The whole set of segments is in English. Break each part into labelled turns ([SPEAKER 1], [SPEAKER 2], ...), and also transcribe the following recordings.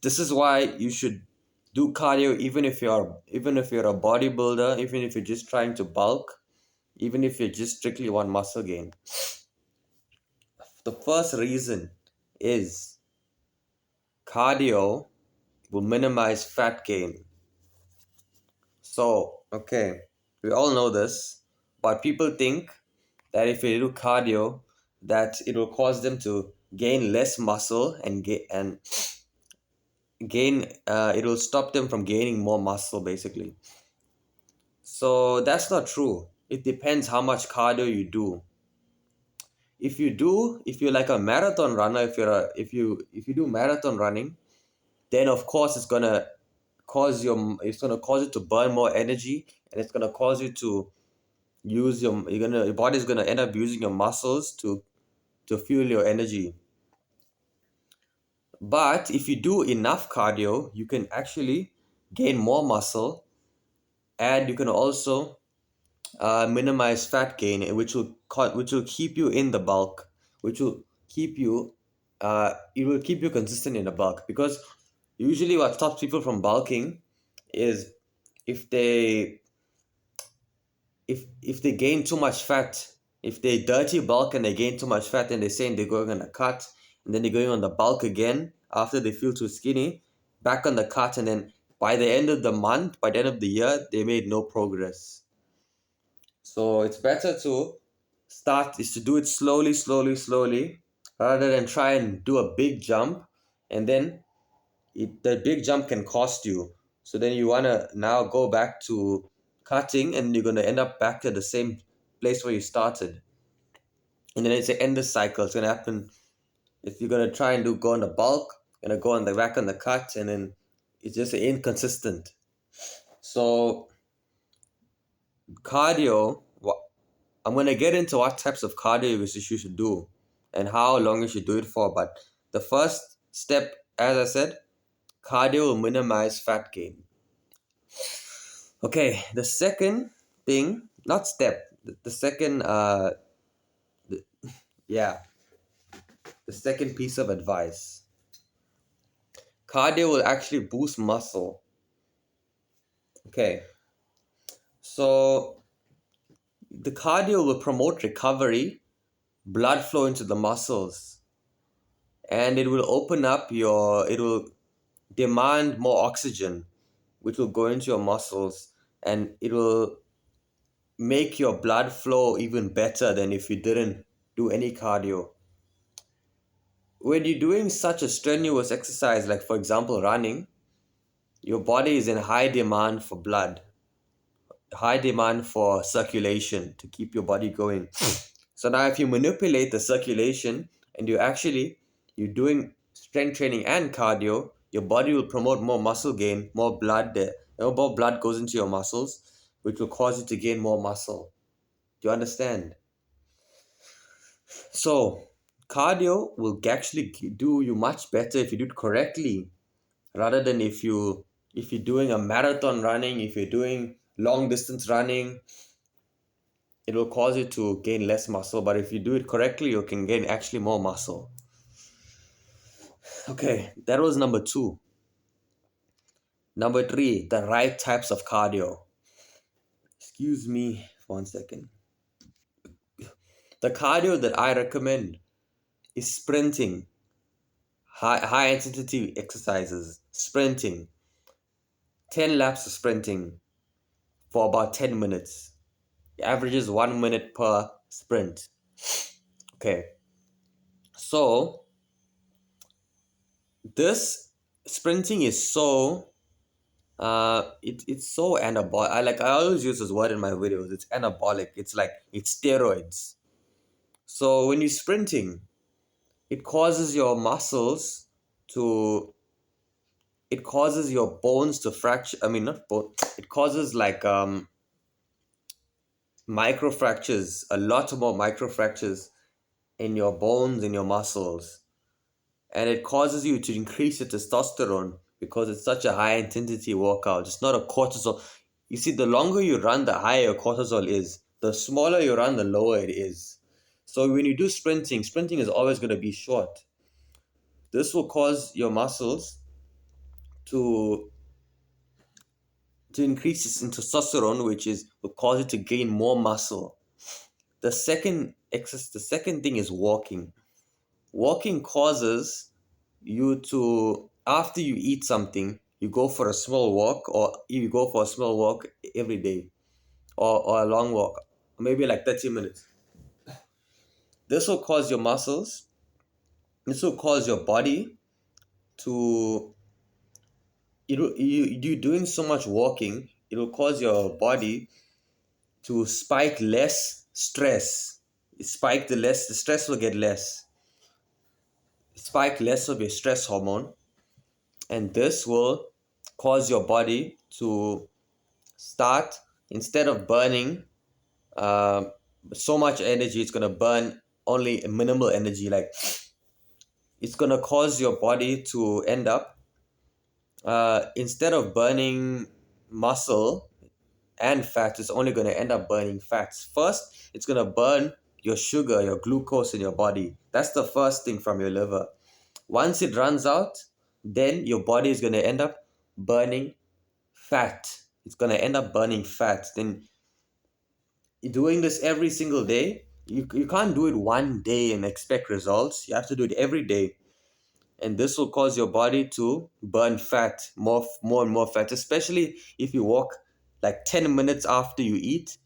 [SPEAKER 1] This is why you should do cardio even if you're a bodybuilder, even if you're just trying to bulk, even if you just strictly want muscle gain. The first reason is cardio will minimize fat gain. So, okay, we all know this, but people think that if they do cardio, that it will cause them to gain less muscle and gain. It will stop them from gaining more muscle, basically. So that's not true. It depends how much cardio you do. If you're like a marathon runner, if you do marathon running, then of course it's gonna cause you to burn more energy, and it's gonna cause you to your body's gonna end up using your muscles to fuel your energy. But if you do enough cardio, you can actually gain more muscle, and you can also minimize fat gain, which will keep you in the bulk, which will keep you it will keep you consistent in the bulk. Because usually what stops people from bulking is if they if they gain too much fat, if they dirty bulk and they gain too much fat, and they're saying they're going on a cut, and then they're going on the bulk again after they feel too skinny, back on the cut, and then by the end of the month, by the end of the year, they made no progress. So it's better to do it slowly, slowly, slowly, rather than try and do a big jump, and then the big jump can cost you. So then you wanna now go back to cutting, and you're gonna end up back at the same place where you started. And then it's an endless cycle. It's gonna happen if you're gonna try and go on the bulk, gonna go on the back on the cut, and then it's just inconsistent. So cardio, I'm gonna get into what types of cardio you should do and how long you should do it for. But the first step, as I said, cardio will minimize fat gain. Okay, the second thing, not step, the second, the, yeah, the second piece of advice. Cardio will actually boost muscle. Okay, so the cardio will promote recovery, blood flow into the muscles, and it will demand more oxygen, which will go into your muscles, and it will make your blood flow even better than if you didn't do any cardio. When you're doing such a strenuous exercise, like for example running, your body is in high demand for blood, high demand for circulation to keep your body going. So now if you manipulate the circulation, and you're doing strength training and cardio, your body will promote more muscle gain, more blood goes into your muscles, which will cause you to gain more muscle. Do you understand? So cardio will actually do you much better if you do it correctly, rather than if you're doing a marathon running, if you're doing long distance running, it will cause you to gain less muscle. But if you do it correctly, you can gain actually more muscle. Okay, that was number two. Number three, the right types of cardio. Excuse me for 1 second. The cardio that I recommend is sprinting, high intensity exercises, sprinting, 10 laps of sprinting for about 10 minutes. It averages 1 minute per sprint. Okay, so this sprinting is it's so anabolic. I always use this word in my videos. It's anabolic. It's like it's steroids. So when you're sprinting, it causes your muscles to it causes your bones to fracture. I mean, not bone. It causes like micro fractures, a lot more micro fractures in your bones, in your muscles, and it causes you to increase your testosterone because it's such a high intensity workout. It's not a cortisol. You see, the longer you run, the higher your cortisol is. The smaller you run, the lower it is. So when you do sprinting is always going to be short. This will cause your muscles to increase its testosterone, which is will cause it to gain more muscle. The second thing is walking. Walking causes you to, after you eat something, you go for a small walk, or you go for a small walk every day, or a long walk, maybe like 30 minutes. This will cause your muscles, this will cause your body to, you doing so much walking, it will cause your body to spike less stress. The stress will get less. Spike less of your stress hormone, and this will cause your body to start, instead of burning uh, so much energy, it's going to burn only minimal energy. Like, it's going to cause your body to end up, instead of burning muscle and fat, it's only going to end up burning fats. First, it's going to burn your sugar, your glucose in your body. That's the first thing from your liver. Once it runs out, then your body is going to end up burning fat. It's going to end up burning fat. Then, doing this every single day, you can't do it one day and expect results. You have to do it every day. And this will cause your body to burn fat, more and more fat, especially if you walk like 10 minutes after you eat.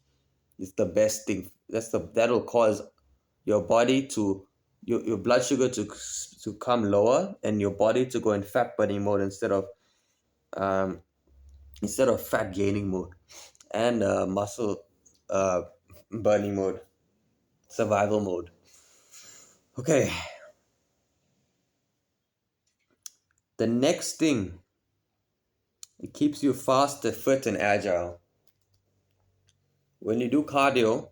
[SPEAKER 1] It's the best thing. That'll cause your body to, your blood sugar to come lower, and your body to go in fat burning mode um instead of fat gaining mode, and muscle uh burning mode, survival mode. Okay, the next thing, it keeps you faster, fit, and agile. When you do cardio,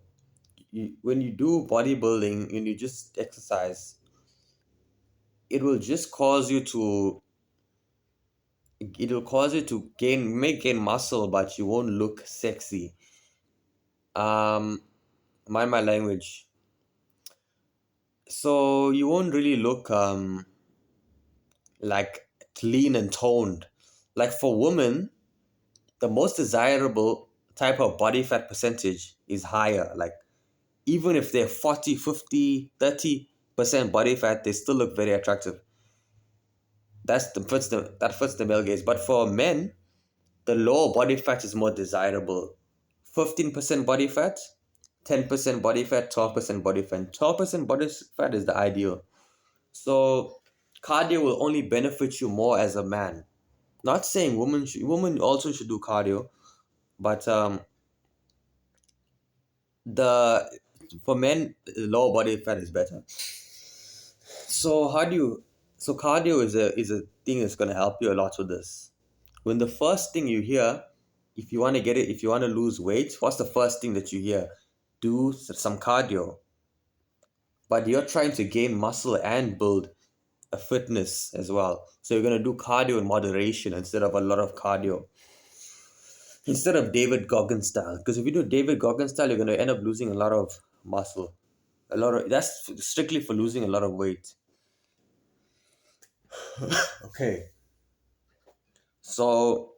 [SPEAKER 1] when you do bodybuilding, and you just exercise, it will just cause you to, it'll cause you to gain muscle, but you won't look sexy. Um, mind my language. So you won't really look like clean and toned. Like, for women, the most desirable type of body fat percentage is higher. Like, even if they're 40, 50, 30% body fat, they still look very attractive. That fits the male gaze. But for men, the lower body fat is more desirable. 15% body fat, 10% body fat, 12% body fat. 12% body fat is the ideal. So cardio will only benefit you more as a man. Not saying women also should do cardio, but the for men, lower body fat is better. So how do you so cardio is a thing that's gonna help you a lot with this. When the first thing you hear, if you want to lose weight, what's the first thing that you hear? Do some cardio. But you're trying to gain muscle and build a fitness as well. So you're gonna do cardio in moderation instead of a lot of cardio. Instead of David Goggins style. Because if you do David Goggins style, you're gonna end up losing a lot of muscle. That's strictly for losing a lot of weight. Okay. So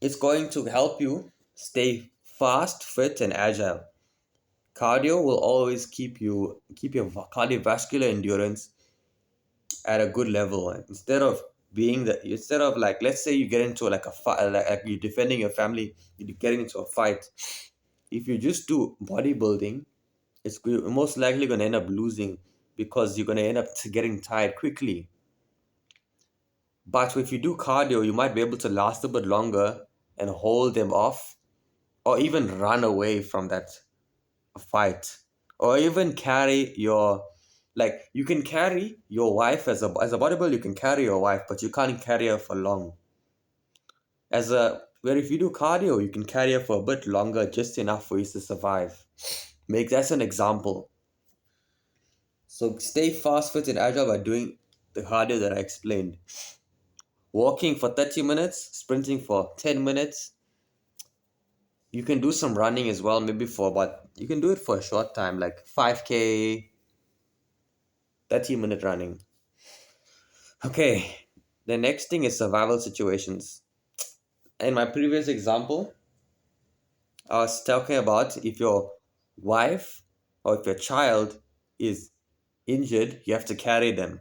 [SPEAKER 1] it's going to help you stay fast, fit, and agile. Cardio will always keep your cardiovascular endurance at a good level. Instead of, like, let's say you get into like a fight, like you're defending your family, you're getting into a fight. If you just do bodybuilding, you're most likely going to end up losing, because you're going to end up getting tired quickly. But if you do cardio, you might be able to last a bit longer and hold them off, or even run away from that fight, or even carry your, like, you can carry your wife as a bodybuilder. You can carry your wife, but you can't carry her for long. Where if you do cardio, you can carry her for a bit longer, just enough for you to survive. Make That's an example. So stay fast, fit, and agile by doing the cardio that I explained. Walking for 30 minutes, sprinting for 10 minutes. You can do some running as well, but you can do it for a short time, like 5K, 30-minute running. Okay. The next thing is survival situations. In my previous example, I was talking about if your wife or if your child is injured, you have to carry them.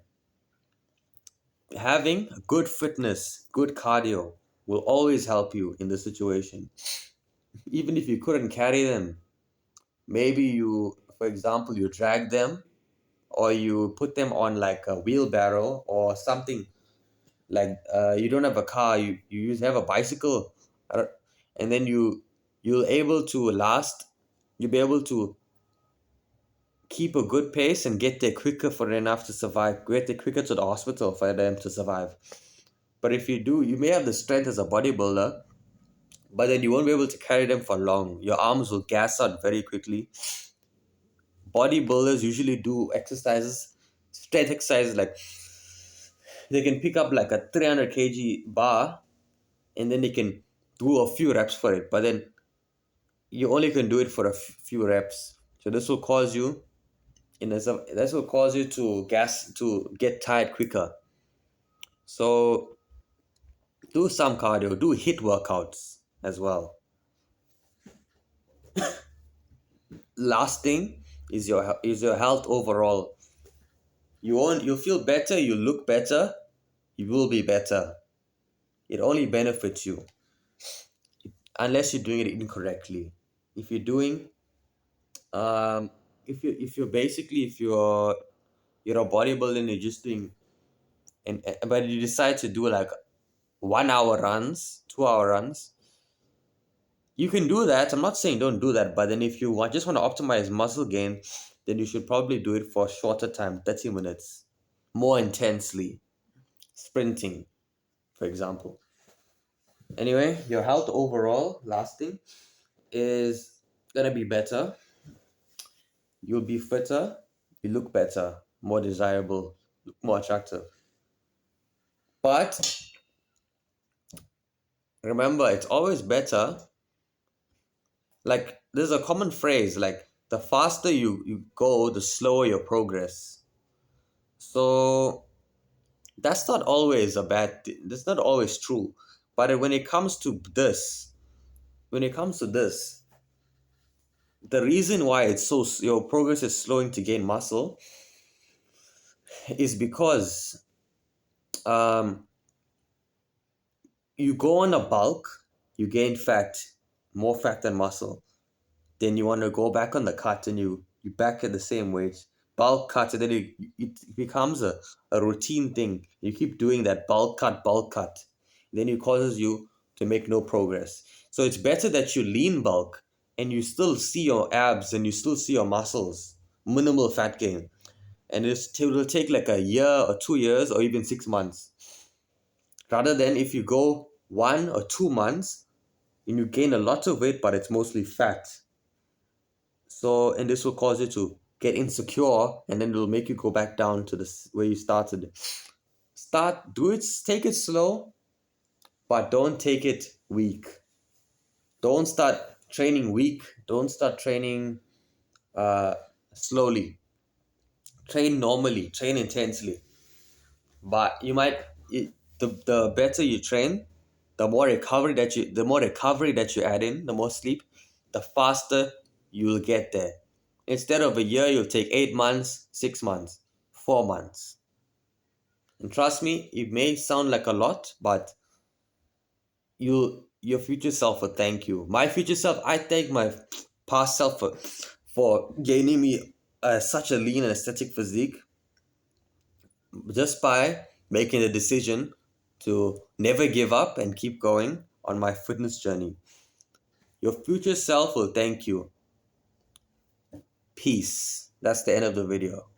[SPEAKER 1] Having good fitness, good cardio will always help you in this situation. Even if you couldn't carry them, maybe you, for example, you drag them or you put them on like a wheelbarrow or something like you don't have a car, you have a bicycle, uh, and then you'll able to last, you'll be able to keep a good pace and get there quicker for enough to survive, get there quicker to the hospital for them to survive. But if you do, you may have the strength as a bodybuilder, but then you won't be able to carry them for long. Your arms will gas out very quickly. Bodybuilders usually do exercises, strength exercises, like they can pick up like a 300 kg bar and then they can do a few reps for it. But then you only can do it for a few reps. So this will cause you this will cause you to get tired quicker. So do some cardio, do HIIT workouts as well. Last thing is your health overall. You'll feel better, you look better, you will be better. It only benefits you unless you're doing it incorrectly. If you're doing if you're basically if you're a bodybuilder and you're just doing and but you decide to do like 1 hour runs, 2 hour runs, you can do that. I'm not saying don't do that, but then if you just want to optimize muscle gain, then you should probably do it for a shorter time, 30 minutes, more intensely, sprinting, for example. Anyway, your health overall, last thing, is gonna be better. You'll be fitter, you look better, more desirable, look more attractive. But remember, it's always better. Like, there's a common phrase like, the faster you go, the slower your progress. So, that's not always a bad thing. That's not always true. But when it comes to this, when it comes to this, the reason why your progress is slowing to gain muscle is because um, you go on a bulk, you gain fat, more fat than muscle. Then you want to go back on the cut and you back at the same weight, bulk cut, and then it becomes a routine thing. You keep doing that bulk cut. Then it causes you to make no progress. So it's better that you lean bulk and you still see your abs and you still see your muscles, minimal fat gain. And it will take like a year or 2 years or even 6 months. Rather than if you go 1 or 2 months and you gain a lot of weight, but it's mostly fat. So, and this will cause you to get insecure, and then it'll make you go back down to this where you started. Take it slow, but don't take it weak. Don't start training weak. Don't start training uh, slowly. Train normally, train intensely. But the better you train, the more recovery that you add in, the more sleep, the faster you'll get there. Instead of a year, you'll take 8 months, 6 months, 4 months. And trust me, it may sound like a lot, but your future self will thank you. My future self, I thank my past self for gaining me such a lean and aesthetic physique just by making the decision to never give up and keep going on my fitness journey. Your future self will thank you. Peace. That's the end of the video.